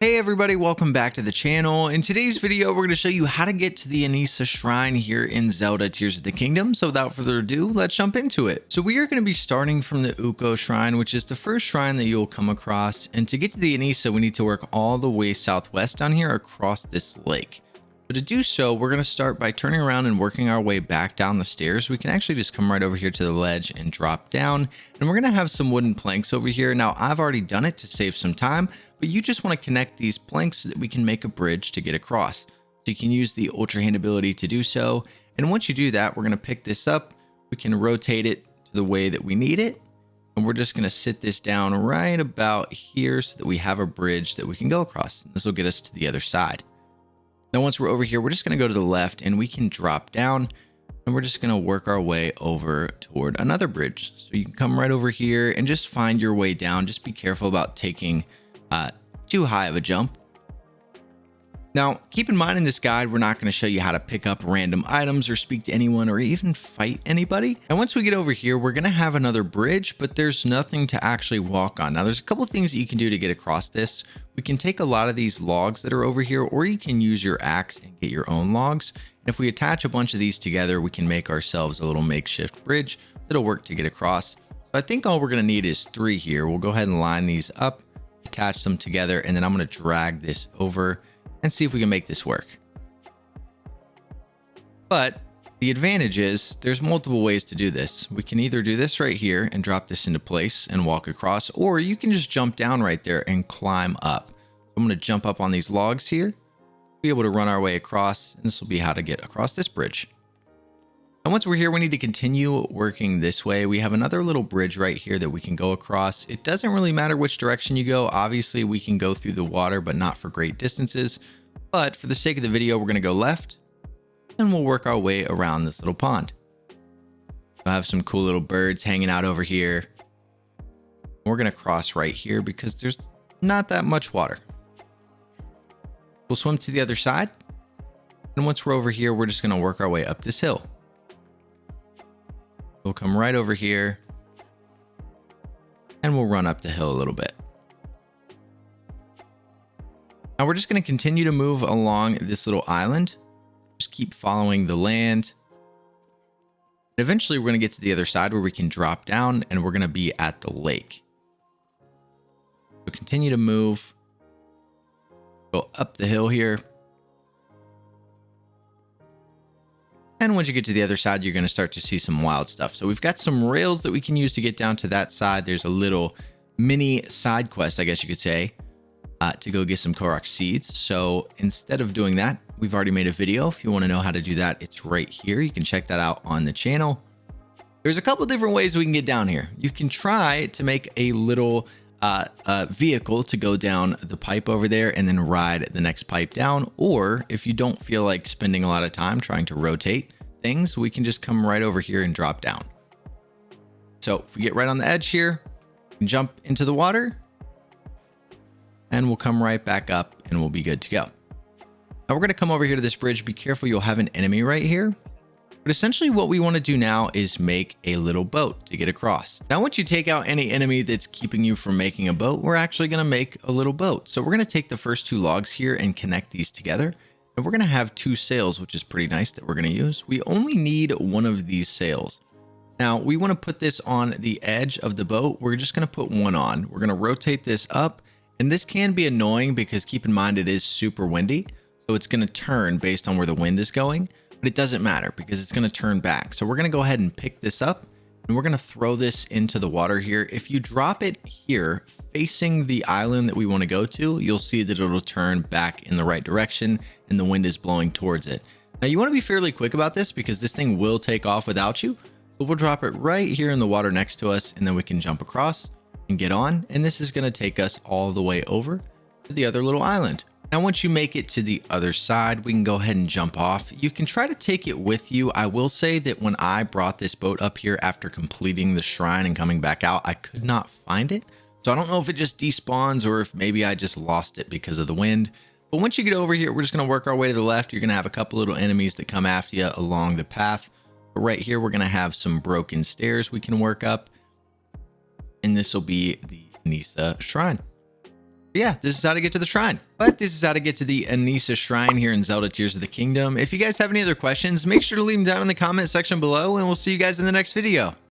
Hey everybody, welcome back to the channel. In today's video, we're going to show you how to get to the Anissa Shrine here in Zelda Tears of the Kingdom. So without further ado, let's jump into it. So we are going to be starting from the Uko Shrine, which is the first shrine that you'll come across. And to get to the Anissa, we need to work all the way southwest down here across this lake. So to do so, we're going to start by turning around and working our way back down the stairs. We can actually just come right over here to the ledge and drop down. And we're going to have some wooden planks over here. Now, I've already done it to save some time, but you just want to connect these planks so that we can make a bridge to get across. So you can use the Ultra Hand ability to do so. And once you do that, we're going to pick this up. We can rotate it to the way that we need it. And we're just going to sit this down right about here so that we have a bridge that we can go across. This will get us to the other side. Now, once we're over here, we're just going to go to the left and we can drop down and we're just going to work our way over toward another bridge. So you can come right over here and just find your way down. Just be careful about taking too high of a jump. Now, keep in mind in this guide, we're not going to show you how to pick up random items or speak to anyone or even fight anybody. And once we get over here, we're going to have another bridge, but there's nothing to actually walk on. Now, there's a couple of things that you can do to get across this. We can take a lot of these logs that are over here, or you can use your axe and get your own logs. And if we attach a bunch of these together, we can make ourselves a little makeshift bridge that'll work to get across. So I think all we're going to need is 3 here. We'll go ahead and line these up, attach them together, and then I'm going to drag this over and see if we can make this work. But the advantage is there's multiple ways to do this. We can either do this right here and drop this into place and walk across, or you can just jump down right there and climb up. I'm going to jump up on these logs here, be able to run our way across, and this will be how to get across this bridge. And once we're here, we need to continue working this way. We have another little bridge right here that we can go across. It doesn't really matter which direction you go. Obviously, we can go through the water, but not for great distances. But for the sake of the video, we're going to go left, and we'll work our way around this little pond. I have some cool little birds hanging out over here. We're going to cross right here because there's not that much water. We'll swim to the other side. And once we're over here, we're just going to work our way up this hill. We'll come right over here and we'll run up the hill a little bit. Now we're just going to continue to move along this little island. Just keep following the land. And eventually we're going to get to the other side where we can drop down and we're going to be at the lake. So continue to move. Go up the hill here. And once you get to the other side, you're going to start to see some wild stuff. So we've got some rails that we can use to get down to that side. There's a little mini side quest, I guess you could say, to go get some Korok seeds. So instead of doing that, we've already made a video. If you want to know how to do that, it's right here. You can check that out on the channel. There's a couple different ways we can get down here. You can try to make a little vehicle to go down the pipe over there and then ride the next pipe down. Or if you don't feel like spending a lot of time trying to rotate things, we can just come right over here and drop down. So if we get right on the edge here, we can jump into the water and we'll come right back up and we'll be good to go. Now we're going to come over here to this bridge. Be careful, you'll have an enemy right here. But essentially what we want to do now is make a little boat to get across. Now, once you take out any enemy that's keeping you from making a boat, we're actually going to make a little boat. So we're going to take the first 2 logs here and connect these together. And we're going to have 2 sails, which is pretty nice that we're going to use. We only need 1 of these sails. Now we want to put this on the edge of the boat. We're just going to put 1 on. We're going to rotate this up. And this can be annoying because keep in mind it is super windy. So it's going to turn based on where the wind is going. But it doesn't matter because it's going to turn back. So we're going to go ahead and pick this up and we're going to throw this into the water here. If you drop it here facing the island that we want to go to, you'll see that it'll turn back in the right direction and the wind is blowing towards it. Now you want to be fairly quick about this because this thing will take off without you. So we'll drop it right here in the water next to us and then we can jump across and get on. And this is going to take us all the way over to the other little island. Now, once you make it to the other side, we can go ahead and jump off. You can try to take it with you. I will say that when I brought this boat up here after completing the shrine and coming back out, I could not find it. So I don't know if it just despawns or if maybe I just lost it because of the wind. But once you get over here, we're just going to work our way to the left. You're going to have a couple little enemies that come after you along the path. But right here, we're going to have some broken stairs we can work up. And this will be the Anissa Shrine. yeah, this is how to get to the shrine. But this is how to get to the Anissa Shrine here in Zelda Tears of the Kingdom. If you guys have any other questions, make sure to leave them down in the comment section below, and we'll see you guys in the next video.